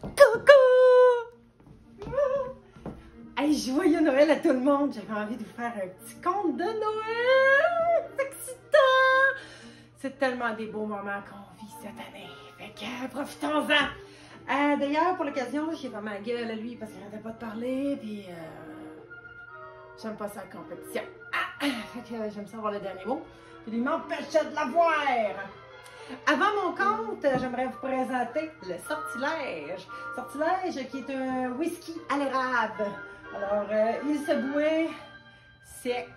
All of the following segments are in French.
Coucou! Hey, joyeux Noël à tout le monde! J'avais envie de vous faire un petit conte de Noël! C'est excitant! C'est tellement des beaux moments qu'on vit cette année. Fait que profitons-en! D'ailleurs, pour l'occasion, j'ai fait ma gueule à lui parce qu'il n'arrêtait pas de parler, puis j'aime pas sa compétition. Fait que j'aime ça avoir le dernier mot. Puis il m'empêchait de l'avoir! Avant mon compte, j'aimerais vous présenter le sortilège. Sortilège qui est un whisky à l'érable. Alors, il se boit sec,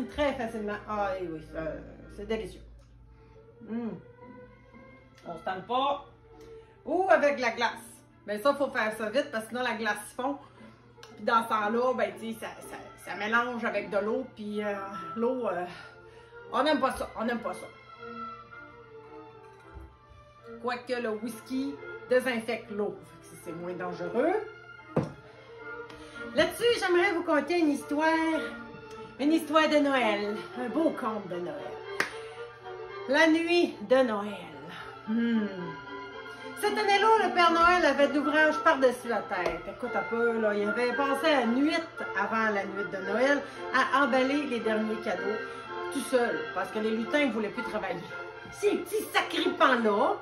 très facilement. Ah oui, c'est délicieux. On se tente pas. Ou avec la glace. Mais ça, il faut faire ça vite parce que sinon la glace fond. Puis dans ce temps-là, ben, tu sais, ça mélange avec de l'eau. Puis l'eau, on n'aime pas ça. On n'aime pas ça. Quoique le whisky désinfecte l'eau. C'est moins dangereux. Là-dessus, j'aimerais vous conter une histoire de Noël. Un beau conte de Noël. La nuit de Noël. Cette année-là, le Père Noël avait de l'ouvrage par-dessus la tête. Écoute un peu, là, il avait pensé à nuit, avant la nuit de Noël, à emballer les derniers cadeaux tout seul, parce que les lutins ne voulaient plus travailler. Ces petits sacripants-là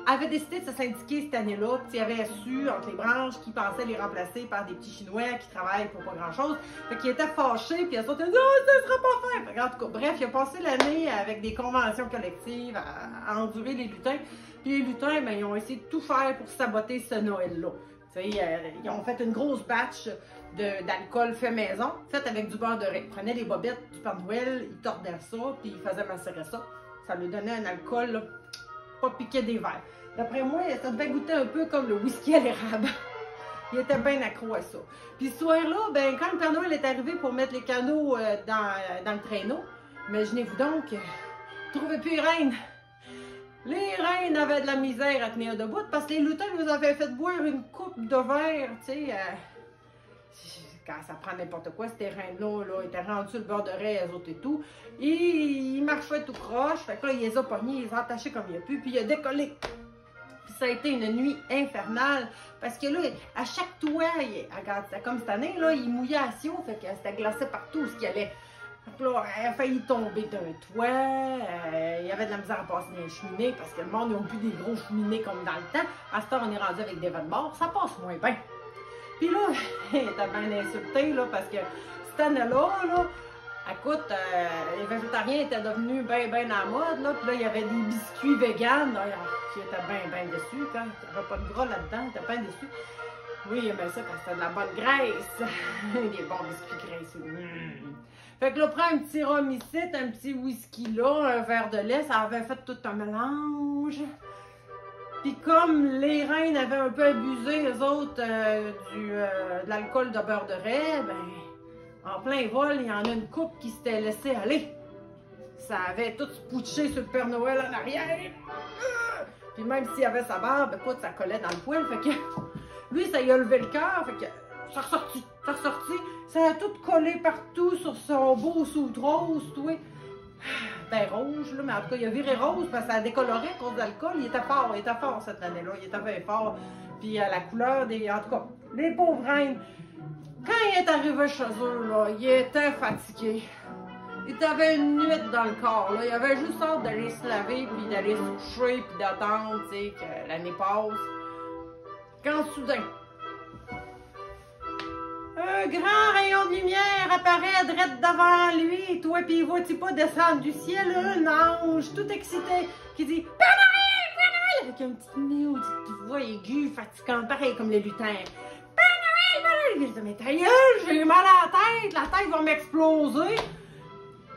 avaient décidé de se syndiquer cette année-là, puis ils avaient su entre les branches qu'ils pensaient les remplacer par des petits Chinois qui travaillent pour pas grand-chose. Fait qu'ils étaient fâchés, puis ils ont dit « Non, ça sera pas fait! » En tout cas, bref, il a passé l'année avec des conventions collectives à endurer les lutins. Puis les lutins, ben, ils ont essayé de tout faire pour saboter ce Noël-là. Ils ont fait une grosse batch d'alcool fait maison, fait avec du beurre de riz. Ils prenaient les bobettes du Père Noël, ils tordaient ça, puis ils faisaient macérer ça. Ça lui donnait un alcool, là, pas piqué des verres. D'après moi, ça devait goûter un peu comme le whisky à l'érable. Il était bien accro à ça. Puis ce soir-là, ben, quand le Père Noël est arrivé pour mettre les canaux dans le traîneau, imaginez-vous donc, il ne trouvait plus les reines. Les reines avaient de la misère à tenir debout parce que les lutins nous avaient fait boire une coupe de verre, tu sais. Quand ça prend n'importe quoi, ces reines-là, là, étaient rendus le beurre de riz, elles autres et tout. Et ils marchaient tout croche. Fait que là, ils les ont pognés, ils les ont attachés comme il a pu, puis il a décollé. Puis ça a été une nuit infernale. Parce que là, à chaque toit, regarde, c'était comme cette année, là, il mouillait à Sio, fait que c'était glacé partout ce qu'il y allait. Donc là, elle a failli tomber d'un toit, il y avait de la misère à passer dans les cheminées parce que le monde n'a plus des gros cheminées comme dans le temps. À ce temps, on est rendu avec des vents de bord, ça passe moins bien. Puis là, elle était bien insultée là, parce que cette année-là, écoute, les végétariens étaient devenus bien à la mode. Là, puis là, il y avait des biscuits véganes. Qui étaient bien déçus. Quand il n'y avait pas de gras là-dedans, ils étaient bien déçus. Oui, il aimait ça quand c'était de la bonne graisse. Des bons biscuits graisseux. Fait que là, prends un petit rhum ici, un petit whisky là, un verre de lait, ça avait fait tout un mélange. Puis comme les reines avaient un peu abusé, eux autres, de l'alcool de beurre de riz, ben, en plein vol, il y en a une couple qui s'était laissée aller. Ça avait tout spouché sur le Père Noël en arrière. Puis même s'il avait sa barbe, écoute, ça collait dans le poil. Fait que lui, ça y a levé le cœur. Fait que ça a ressorti. Ça a tout collé partout sur son beau soude rose, toi. Ben rouge, là, mais en tout cas, il a viré rose parce que ça a décoloré à cause de l'alcool. Il était fort cette année-là. Il était bien fort. Puis la couleur des. En tout cas, les pauvres reines. Quand il est arrivé chez eux, là, il était fatigué. Il avait une nuit dans le corps, là. Il avait juste hâte d'aller se laver, puis d'aller se coucher, puis d'attendre, tu sais, que l'année passe. Quand soudain, un grand rayon de lumière apparaît direct devant lui, toi, puis il voit-tu pas descendre du ciel, un ange tout excité, qui dit « Père Noël, Père Noël! » avec une petite maudite voix aiguë, fatigante, pareil comme les lutins. « Père Noël, Père Noël! » Il dit « Mais ta gueule, j'ai mal à la tête va m'exploser! »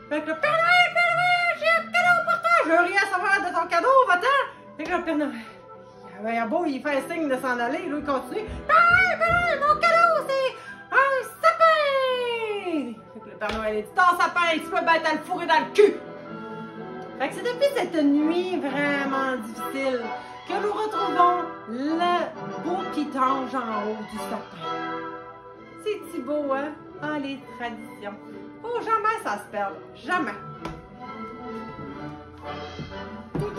Fait que le Père Noël, j'ai un cadeau pour toi! Je veux rien savoir de ton cadeau, va-t'en! Fait que le Père Noël, il a beau, il fait un signe de s'en aller, lui, il continue. Père Noël, mon cadeau, c'est un sapin! Fait que le Père Noël, il dit, ton sapin, tu peux bien le fourrer dans le cul! Fait que c'est depuis cette nuit vraiment difficile que nous retrouvons le beau petit ange en haut du sapin. C'est beau, hein? Dans les traditions. Oh, jamais ça se perd. Jamais. Tout.